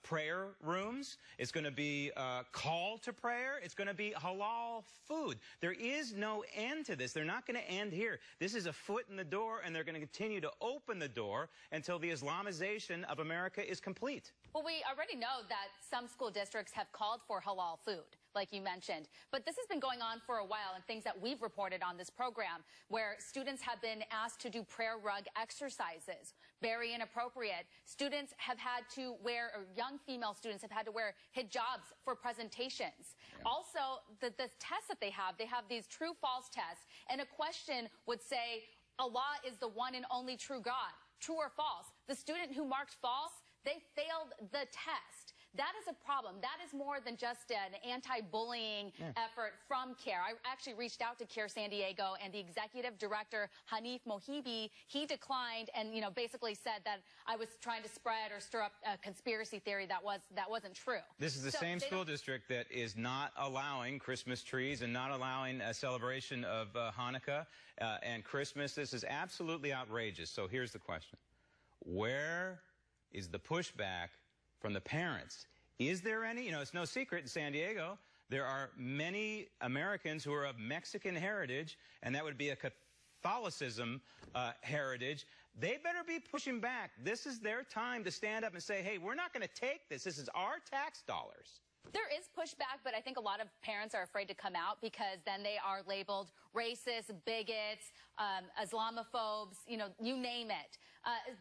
prayer rooms. It's going to be call to prayer. It's going to be halal food. There is no end to this. They're not going to end here. This is a foot in the door, and they're going to continue to open the door until the Islamization of America is complete. Well, we already know that some school districts have called for halal food, like you mentioned. But this has been going on for a while, and things that we've reported on this program, where students have been asked to do prayer rug exercises. Very inappropriate. Students have had to wear, or young female students have had to wear hijabs for presentations. Yeah. Also, the tests that they have these true-false tests, and a question would say, Allah is the one and only true God. True or false? The student who marked false, they failed the test. That is a problem. That is more than just an anti-bullying effort from CARE. I actually reached out to CARE San Diego, and the executive director, Hanif Mohibi, he declined and, basically said that I was trying to spread or stir up a conspiracy theory that wasn't true. This is the same school district that is not allowing Christmas trees and not allowing a celebration of Hanukkah and Christmas. This is absolutely outrageous. So here's the question. Where is the pushback from the parents? Is there any? It's no secret in San Diego, there are many Americans who are of Mexican heritage, and that would be a Catholicism heritage. They better be pushing back. This is their time to stand up and say, hey, we're not going to take this. This is our tax dollars. There is pushback, but I think a lot of parents are afraid to come out because then they are labeled racist, bigots, Islamophobes, you name it.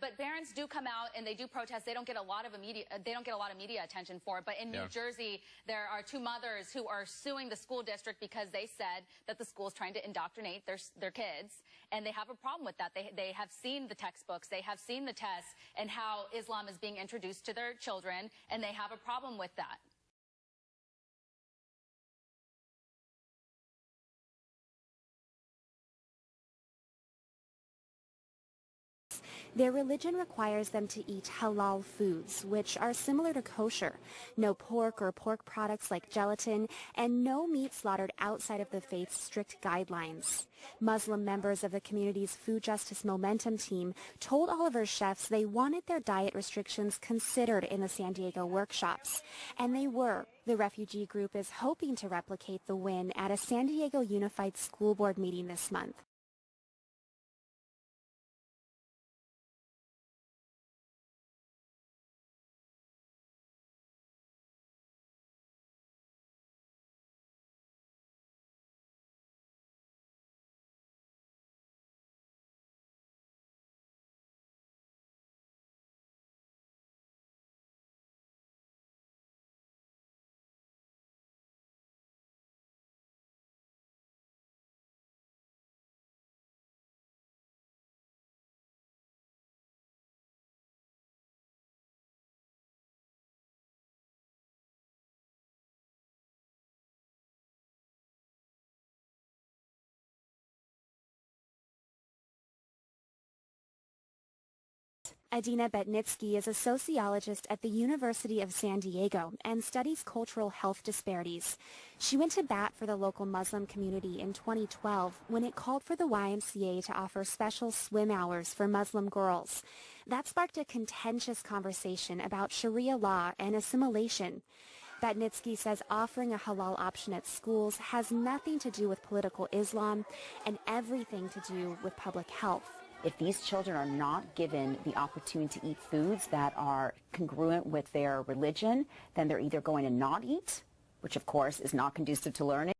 But parents do come out and they do protest. They don't get a lot of media attention for it. But in New Jersey, there are two mothers who are suing the school district because they said that the school is trying to indoctrinate their kids, and they have a problem with that. They have seen the textbooks, they have seen the tests, and how Islam is being introduced to their children, and they have a problem with that. Their religion requires them to eat halal foods, which are similar to kosher. No pork or pork products like gelatin, and no meat slaughtered outside of the faith's strict guidelines. Muslim members of the community's Food Justice Momentum team told Oliver's chefs they wanted their diet restrictions considered in the San Diego workshops. And they were. The refugee group is hoping to replicate the win at a San Diego Unified School Board meeting this month. Adina Betnitsky is a sociologist at the University of San Diego and studies cultural health disparities. She went to bat for the local Muslim community in 2012 when it called for the YMCA to offer special swim hours for Muslim girls. That sparked a contentious conversation about Sharia law and assimilation. Betnitsky says offering a halal option at schools has nothing to do with political Islam and everything to do with public health. If these children are not given the opportunity to eat foods that are congruent with their religion, then they're either going to not eat, which of course is not conducive to learning,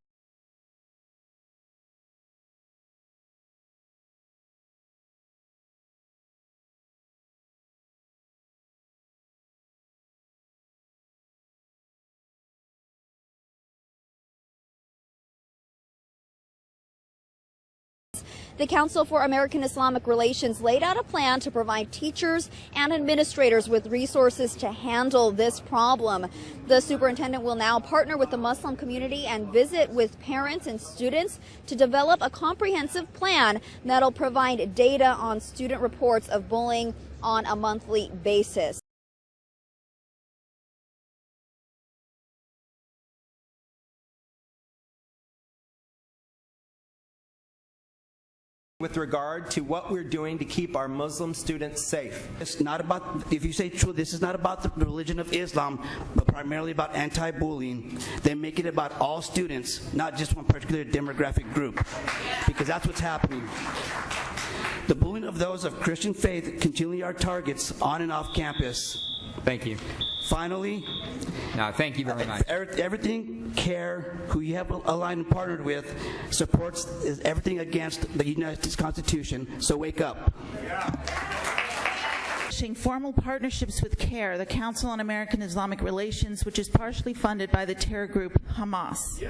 The Council for American Islamic Relations laid out a plan to provide teachers and administrators with resources to handle this problem. The superintendent will now partner with the Muslim community and visit with parents and students to develop a comprehensive plan that'll provide data on student reports of bullying on a monthly basis. with regard to what we're doing to keep our Muslim students safe. It's not about, if you say true, this is not about the religion of Islam, but primarily about anti-bullying. They make it about all students, not just one particular demographic group, because that's what's happening. The bullying of those of Christian faith continually are targets on and off campus. Thank you. Finally, thank you very much. Everything CARE, who you have aligned and partnered with, supports everything against the United States Constitution, so wake up. Formal partnerships with CARE, the Council on American Islamic Relations, which is partially funded by the terror group Hamas.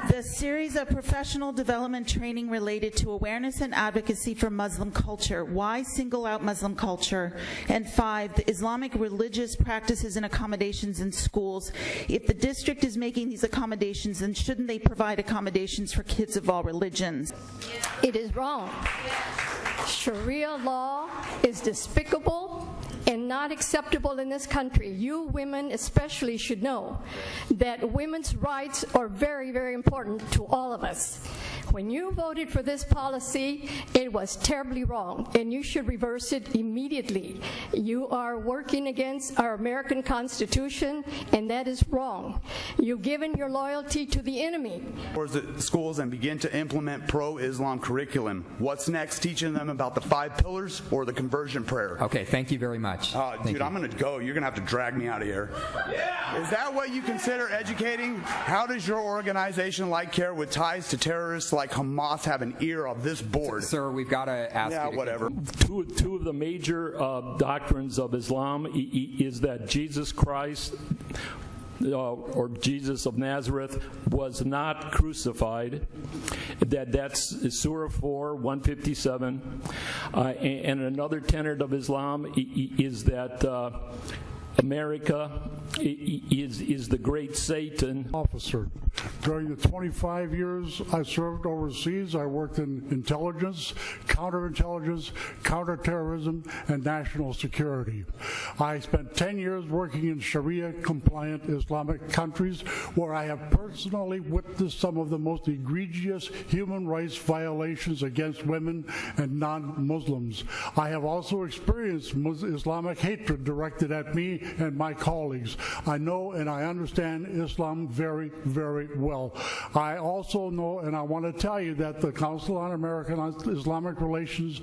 The series of professional development training related to awareness and advocacy for Muslim culture. Why single out Muslim culture? And 5, the Islamic religious practices and accommodations in schools. If the district is making these accommodations, then shouldn't they provide accommodations for kids of all religions? It is wrong. Sharia law is despicable and not acceptable in this country. You women especially should know that women's rights are very, very important to all of us. When you voted for this policy, it was terribly wrong, and you should reverse it immediately. You are working against our American Constitution, and that is wrong. You've given your loyalty to the enemy. Schools and begin to implement pro-Islam curriculum. What's next? Teaching them about the 5 pillars or the conversion prayer? Okay, thank you very much. Dude, I'm going to go. You're going to have to drag me out of here. Yeah. Is that what you consider educating? How does your organization, like CARE, with ties to terrorists like Hamas, have an ear of this board? Sir, we've got to ask you to whatever. Two of the major doctrines of Islam is that Jesus Christ or Jesus of Nazareth was not crucified. That's Surah 4, 157. And another tenet of Islam is that America is the great Satan. Officer. During the 25 years I served overseas, I worked in intelligence, counterintelligence, counterterrorism, and national security. I spent 10 years working in Sharia-compliant Islamic countries where I have personally witnessed some of the most egregious human rights violations against women and non-Muslims. I have also experienced Islamic hatred directed at me and my colleagues. I know and I understand Islam very, very well. I also know, and I want to tell you, that the Council on American Islamic Relations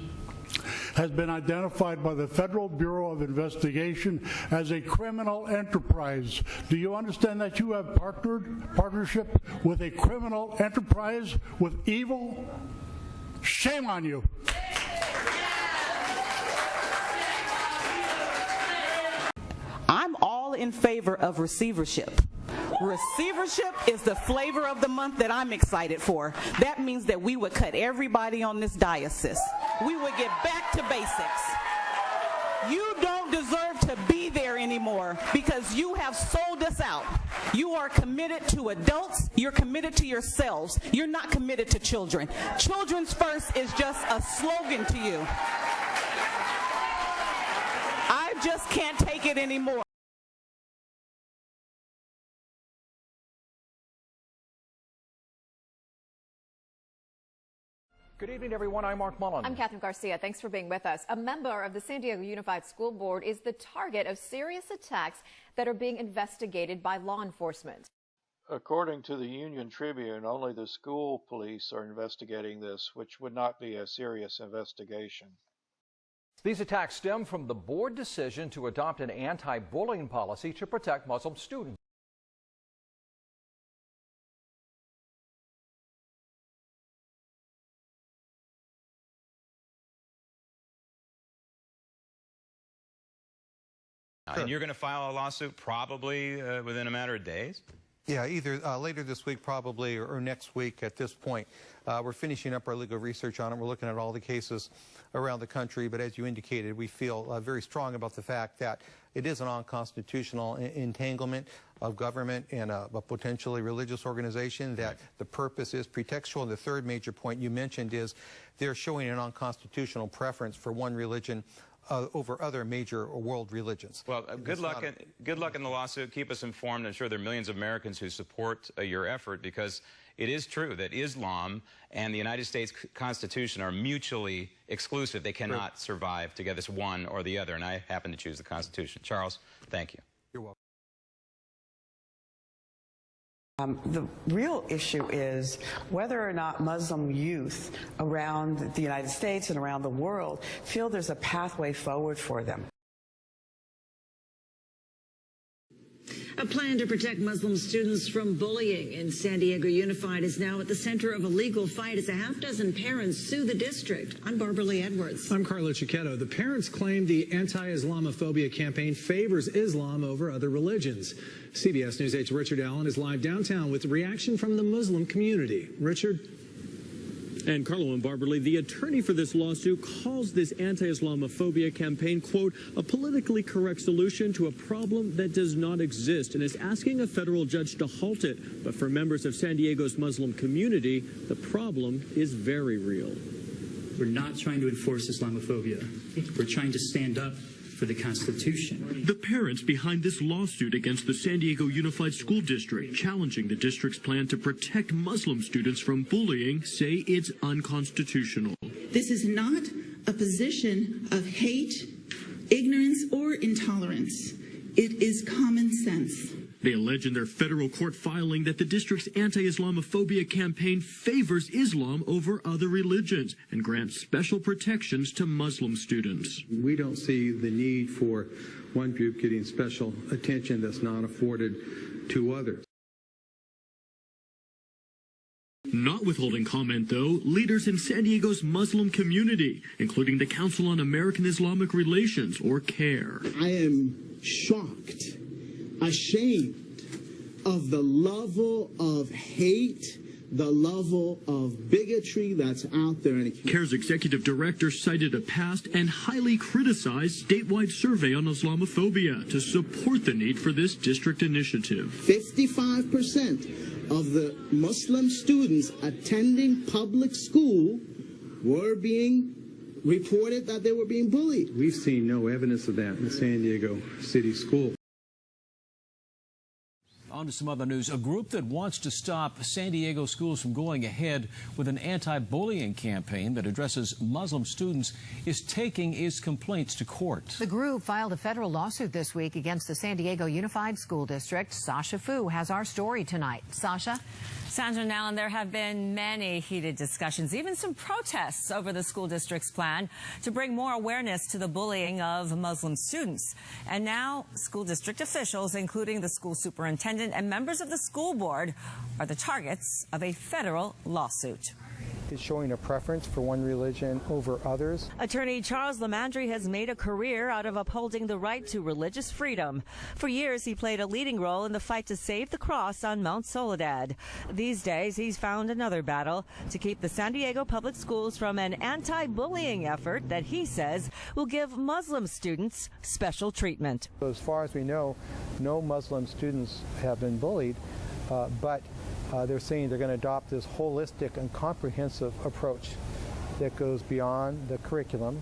has been identified by the Federal Bureau of Investigation as a criminal enterprise. Do you understand that you have partnership with a criminal enterprise with evil? Shame on you. I'm all in favor of receivership. Receivership is the flavor of the month that I'm excited for. That means that we would cut everybody on this diocese. We would get back to basics. You don't deserve to be there anymore because you have sold us out. You are committed to adults. You're committed to yourselves. You're not committed to children. Children's first is just a slogan to you. I just can't take it anymore. Good evening, everyone. I'm Mark Mullen. I'm Catherine Garcia. Thanks for being with us. A member of the San Diego Unified School Board is the target of serious attacks that are being investigated by law enforcement. According to the Union Tribune, only the school police are investigating this, which would not be a serious investigation. These attacks stem from the board decision to adopt an anti-bullying policy to protect Muslim students. And you're going to file a lawsuit probably within a matter of days? Yeah, either later this week probably or next week at this point. We're finishing up our legal research on it. We're looking at all the cases around the country. But as you indicated, we feel very strong about the fact that it is an unconstitutional entanglement of government and a potentially religious organization, that the purpose is pretextual. And the third major point you mentioned is they're showing an unconstitutional preference for one religion over other major world religions. Well, good luck in the lawsuit. Keep us informed. I'm sure there are millions of Americans who support your effort, because it is true that Islam and the United States Constitution are mutually exclusive. They cannot survive together. It's one or the other, and I happen to choose the Constitution. Charles, thank you. You're welcome. The real issue is whether or not Muslim youth around the United States and around the world feel there's a pathway forward for them. A plan to protect Muslim students from bullying in San Diego Unified is now at the center of a legal fight as a half dozen parents sue the district. I'm Barbara Lee Edwards. I'm Carlo Cicchetto. The parents claim the anti-Islamophobia campaign favors Islam over other religions. CBS News 8's Richard Allen is live downtown with reaction from the Muslim community. Richard? And Carlo and Barbara Lee, the attorney for this lawsuit, calls this anti-Islamophobia campaign, quote, a politically correct solution to a problem that does not exist, and is asking a federal judge to halt it. But for members of San Diego's Muslim community, the problem is very real. We're not trying to enforce Islamophobia. We're trying to stand up for the Constitution. The parents behind this lawsuit against the San Diego Unified School District, challenging the district's plan to protect Muslim students from bullying, say it's unconstitutional. This is not a position of hate, ignorance, or intolerance. It is common sense. They allege in their federal court filing that the district's anti-Islamophobia campaign favors Islam over other religions and grants special protections to Muslim students. We don't see the need for one group getting special attention that's not afforded to others. Not withholding comment, though, leaders in San Diego's Muslim community, including the Council on American Islamic Relations, or CARE. I am shocked, ashamed of the level of hate, the level of bigotry that's out there. CARE's executive director cited a past and highly criticized statewide survey on Islamophobia to support the need for this district initiative. 55% of the Muslim students attending public school were being reported that they were being bullied. We've seen no evidence of that in the San Diego City School. On to some other news. A group that wants to stop San Diego schools from going ahead with an anti-bullying campaign that addresses Muslim students is taking its complaints to court. The group filed a federal lawsuit this week against the San Diego Unified School District. Sasha Fu has our story tonight. Sasha? Sandra and Alan, there have been many heated discussions, even some protests over the school district's plan to bring more awareness to the bullying of Muslim students. And now school district officials, including the school superintendent and members of the school board, are the targets of a federal lawsuit. Is showing a preference for one religion over others. Attorney Charles Lamandry has made a career out of upholding the right to religious freedom. For years, he played a leading role in the fight to save the cross on Mount Soledad. These days, he's found another battle to keep the San Diego public schools from an anti-bullying effort that he says will give Muslim students special treatment. As far as we know, no Muslim students have been bullied, but they're saying they're going to adopt this holistic and comprehensive approach that goes beyond the curriculum.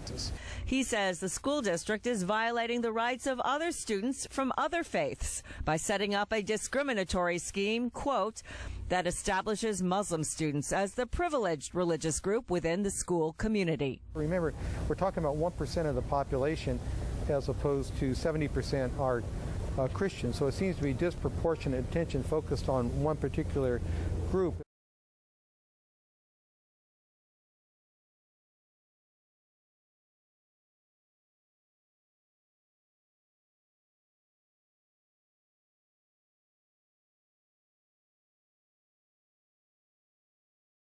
He says the school district is violating the rights of other students from other faiths by setting up a discriminatory scheme, quote, that establishes Muslim students as the privileged religious group within the school community. Remember, we're talking about 1% of the population as opposed to 70% are Christian, so it seems to be disproportionate attention focused on one particular group.